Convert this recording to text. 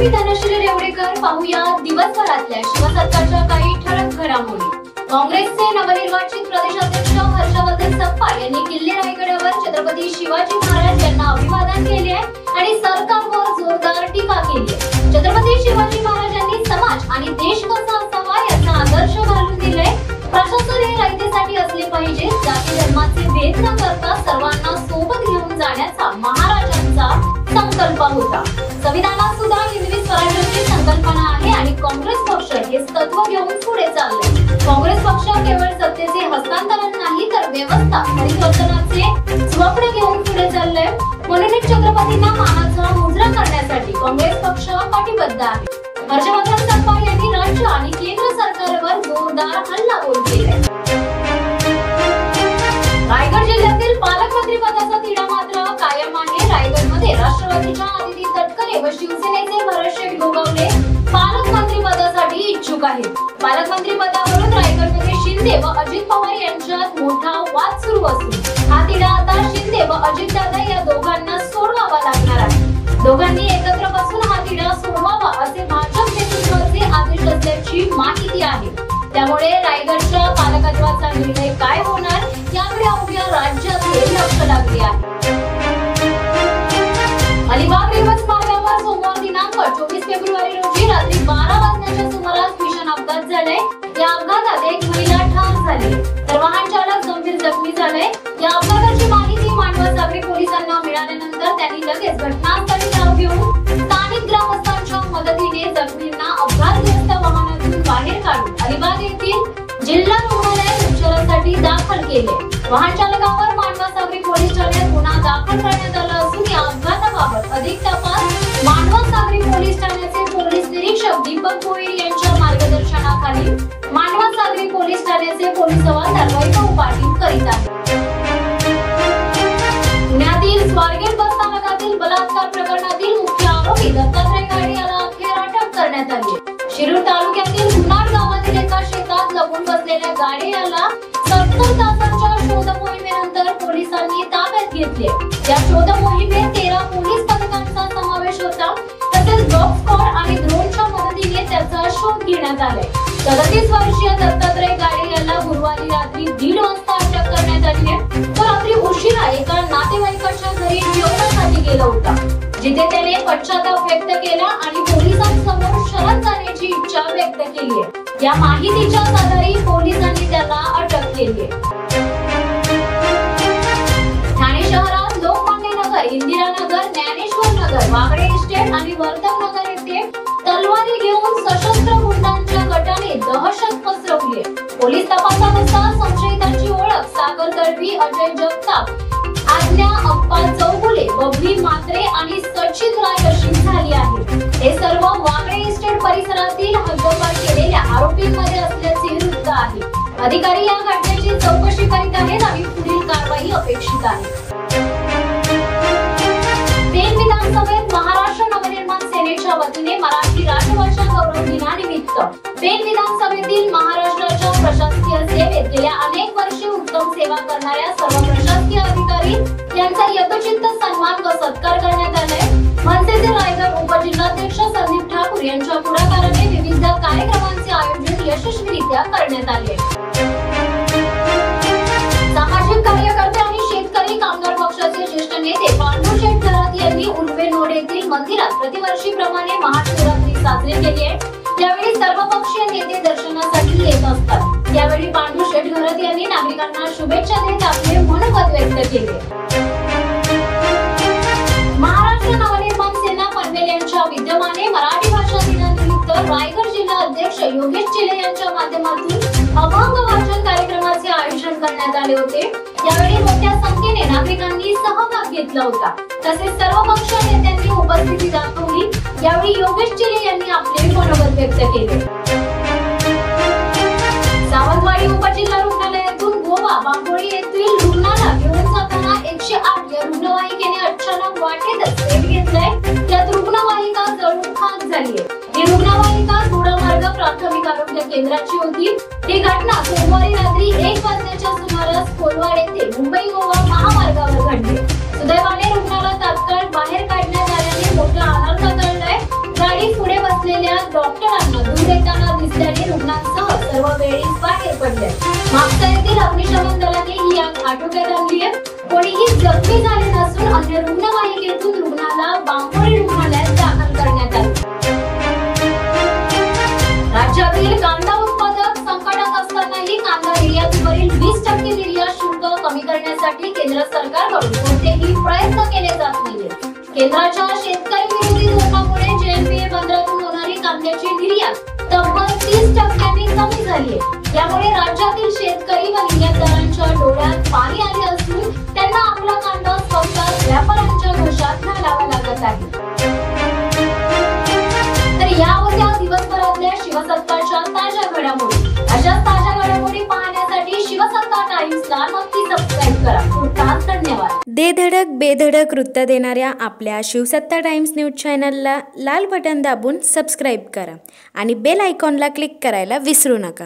मी धनश्री रेवडेकर. पाहूया दिवसभरातल्या शिवसत्ताच्या काही ठळक घडामोडी. काँग्रेसचे नवनिर्वाचित प्रदेशाध्यक्ष हर्षवर्धन सपकाळ यांनी किल्ले रायगडावर छत्रपती शिवाजी महाराज यांना अभिवादन केले आणि सरकारवर जोरदार टीका केली. छत्रपती शिवाजी महाराजांनी समाज आणि देश कसा असावा याचा आदर्श घालून दिलाय. प्रशासन हे रयतेसाठी असले पाहिजे. जाती धर्माचे भेद न करता सर्वांना सोबत घेऊन जाण्याचा महाराजांचा संकल्प होता. संविधानात सुद्धा हिंदवी स्वराज्याची संकल्पना आहे आणि काँग्रेस पक्ष हे तत्व घेऊन पुढे चालले. काँग्रेस पक्ष केवळ सत्तेचे हस्तांतरण नाही तर व्यवस्था परिवर्तनाचे स्वप्न घेऊन पुढे चालले. म्हणून छत्रपतींना मानाचा मुजरा करण्यासाठी काँग्रेस पक्ष कटिबद्ध आहे. हर्षवर्धन सपकाळ यांनी राज्य आणि केंद्र सरकारवर जोरदार हल्लाबोल केलाय. रायगड जिल्ह्यातील पालकमंत्री पदाचा तिढा मात्र कायम आहे. रायगडमध्ये राष्ट्रवादीच्या आदिती तटकरे व शिवसेनेचे भरतशेठ गोगावले पालकमंत्री पदासाठी इच्छुक आहेत. पालकमंत्री पदावरून रायगडमध्ये शिंदे व अजित पवार यांच्यात मोठा वाद सुरू असून हा तिढा आता शिंदे व अजितदादा या दोघांना सोडवावा लागणार आहे. दोघांनी एकत्र बसून हा तिढा सोडवावा असे भाजप नेतृत्वाचे आदेश असल्याची माहिती आहे. त्यामुळे रायगडच्या पालकत्वाचा निर्णय काय होणार याकडे अवघ्या राज्यात लक्ष लागले आहे. अलिबाग रेवस मार्गावर सोमवार दिनांक 24 फेब्रुवारी रोजी रात्री 12 वाजण्याच्या सुमारास भीषण अपघात झालाय. या अपघातात एक महिला ठार झाली तर वाहन चालक गंभीर जखमी झालाय. या अपघाताची माहिती मांडवा सागरी पोलिसांना मिळाल्यानंतर त्यांनी लगेच घटनास्थळी धाव घेऊन स्थानिक ग्रामस्थांच्या मदतीने जखमींना अपघातग्रस्त वाहनातून बाहेर काढून अलिबाग येथील जिल्हा रुग्णालयात उपचारासाठी दाखल केले. वाहन चालकावर मांडवा सागरी पोलीस ठाण्यात गुन्हा दाखल करण्यात आला असून या अपघाताबाबत अधिक तपास मांडवा सागरी पोलीस ठाण्याचे पोलीस निरीक्षक दीपक गोयल यांच्या मार्गदर्शनाखाली मांडवा सागरी पोलीस ठाण्याचे पोलीस हवालदार वैभव पाटील करीत आहेत. पुण्यातील स्वारगेट बस स्थानकातील बलात्कार प्रकरणातील मुख्य आरोपी दत्तात्रय गाडे याला अखेर अटक करण्यात आली. शिरूर तालुक्यातील गुन्हाळ गावातील एका शेतात लपून बसलेल्या गाडे याला 70 तासांच्या शोध मोहिमेनंतर पोलिसांनी ताब्यात घेतले. या शोध मोहिमेत 13 पोलीस पथकांचा समावेश होता. तसेच डॉग स्क्वॉड आणि ड्रोनच्या मदतीने त्याचा शोध घेण्यात आलाय. 37 वर्षीय दत्तात्रय गाडे याला गुरुवारी रात्री 1:30 वाजता अटक करण्यात आली आहे. तो रात्री उशिरा एका नातेवाईकाच्या घरी जेवणासाठी गेला होता, जिथे त्याने पश्चाताप व्यक्त केला आणि पोलिसांसमोर शरण जाण्याची इच्छा व्यक्त केली आहे. या माहितीच्या आधारे पोलिसांनी त्याला अटक केली आहे. ठाणे शहरात लोकमान्य नगर, इंदिरानगर, ज्ञानेश्वर नगर, वागळे इस्टेट आणि वर्धक नगर येथे तलवारी घेऊन सशस्त्र गुंडांच्या गटाने दहशत पसरवली आहे. पोलीस तपासानुसार संशयितांची ओळख सागर तडवी, अजय जगताप, आज्ञा अप्पा चौगुले, बबली म्हात्रे आणि सचिन राय अशी झाली आहे. हे सर्व वागळे इस्टेट परिसरातील हद्दपार केलेल्या आरोपींमध्ये असल्याचे वृत्त आहे. अधिकारी या घटनेची चौकशी करीत आहेत आणि पुढील कारवाई अपेक्षित आहे. पेन विधानसभेत महाराष्ट्र नवनिर्माण सेनेच्या वतीने मराठी राजभाषा गौरव दिनानिमित्त पेन विधानसभेतील महाराष्ट्राच्या प्रशासकीय सेवेत गेल्या अनेक वर्षे उत्तम सेवा करणाऱ्या सर्व प्रशासकीय अधिकारी यांचा यथोचित सन्मान व सत्कार करण्यात आलाय. मनसेचे रायगड उपजिल्हाध्यक्ष संदीप ठाकूर यांच्या पुढाकाराने विविध कार्यक्रमांचे आयोजन यशस्वीरित्या करण्यात आले. सामाजिक कार्यकर्ते आणि शेतकरी कामगार पक्षाचे ज्येष्ठ नेते पांडुशेठ घरात यांनी उर्वेनोड येथील मंदिरात प्रतिवर्षीप्रमाणे महाशिवरात्री साजरी केली आहे. यावेळी सर्वपक्षीय नेते दर्शनासाठी येत असतात. यावेळी पांडुशेठ घरात यांनी नागरिकांना शुभेच्छा देत आपले मनोगत व्यक्त केले. महाराष्ट्र नवनिर्माण सेना पनवेल यांच्या विद्यमाने मराठी भाषा दिनानिमित्त रायगड जिल्हा अध्यक्ष योगेश चिले यांच्या माध्यमातून अभंग वाचन कार्यक्रमाचे आयोजन करण्यात आले होते. यावेळी मोठ्या संख्येने नागरिकांनी सहभाग घेतला होता. तसेच सर्व पक्षीय नेत्यांनी उपस्थिती दाखवली. यावेळी योगेश चिले यांनी आपले मनोगत व्यक्त केले. सावंतवाडी उपजिल्हा रुग्णालयातून गोवा बांबोळी येथील रुग्णाला घेऊन जाताना 108 या रुग्णवाहिकेने अचानक वाटेतच पेट घेतलाय. त्यात रुग्णवाहिका जळून खाक झालीय. ही रुग्णवाहिका गुडमार्ग प्राथमिक आरोग्य केंद्राची होती. ही घटना सोमवारी रात्री 1 वाजण्याच्या सुमारास कोलवाड येथे मुंबई गोवा महामार्गावर घडली. सुदैवाने रुग्णाला तात्काळ बाहेर काढण्यात आल्याने मोठा अनर्थ टळलाय. गाडी सर्व वेळीच बाहेर पडले। मागचा येथील अग्निशमन दलाने ही आग आटोक्यात आणली आहे। कोणीही जखमी झाले नसून अन्य रुग्णवाहिकेतून रुग्णाला बांबोरी रुग्णालयात दाखल करण्यात आले। राज्यातील कांदा उत्पादक संकटात असतानाही कांदा निर्यातीवरील 20% निर्यात शुल्क कमी करण्यासाठी केंद्र सरकारकडून कोणतेही प्रयत्न केले जात नाहीत। केंद्राच्या शेतकरी विरोधी धोरणामुळे जेएनपीए बंदरातून होणारी कांद्याची निर्यात तब्बल 30% कमी झाली आहे। यामुळे राज्यातील शेतकरी व निर्यातदारांच्या डोळ्यात पाणी आले असून त्यांना आपला कांदा स्वतः व्यापाऱ्यांच्या घशात घालावा लागत आहे। तर या होत्या दिवसभरातल्या शिवसत्ताच्या ताज्या घडामोडी। अशाच ताज्या घडामोडी पाहण्यासाठी शिवसत्ता टाइम्सला नक्की सबस्क्राइब करा। खूप धन्यवाद। धडक बेधडक वृत्त देणाऱ्या आपल्या शिवसत्ता टाइम्स न्यूज चॅनलला लाल बटन दाबून सबस्क्राइब करा आणि बेल आयकॉनला क्लिक करायला विसरू नका।